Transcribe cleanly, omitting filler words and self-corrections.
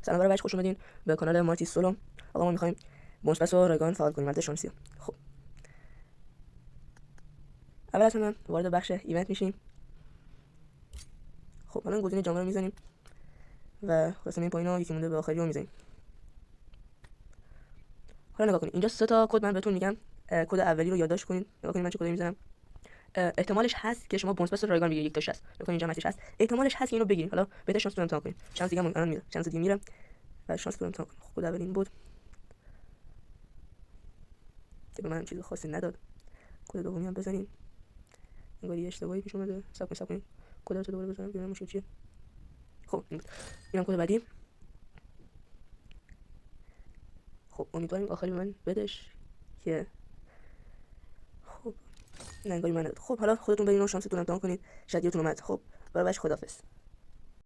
سلام برای بچه، خوش اومدین به کانال مارتی سولو. آقا ما میخوایم بونسپس و رایگان فعال کنیم، مرد شانسی. خب اول از همه وارد بخش ایونت میشیم. خب الان گزینه جامعه رو میزنیم و قسمت پایینا یکی مونده به آخری رو میزنیم. حالا نگاه کنید، اینجا سه تا کد من بهتون میگم. کد اولی رو یادداشت کنید. نگاه کنید من چه کدی میزنم. احتمالش هست که شما بونسپس رایگان بگیرید، یک تا 60. نگاه کنید اینجا مسیج هست، احتمالش هست که اینو بگیرید. حالا بهتر شانس رو امتحان کنید. شانس دیگه الان میره، شانس دیگه میره و شانس رو امتحان کنید. کد اولی این بود که به من چیز خاصی نداد. کد دومی هم بزنیم. انگاری اشتباهی پیش اومده. صبر کنید کد رو دوباره بزنم ببینم مشکل چیه. خب اینم کد بعدی. خب امیدواریم آخری من بدش که خب نه انگاری من نداد. خب حالا خودتون برین و شانستون امتحان کنید، شاید یادتون اومد. خب برای بچه خدافظ.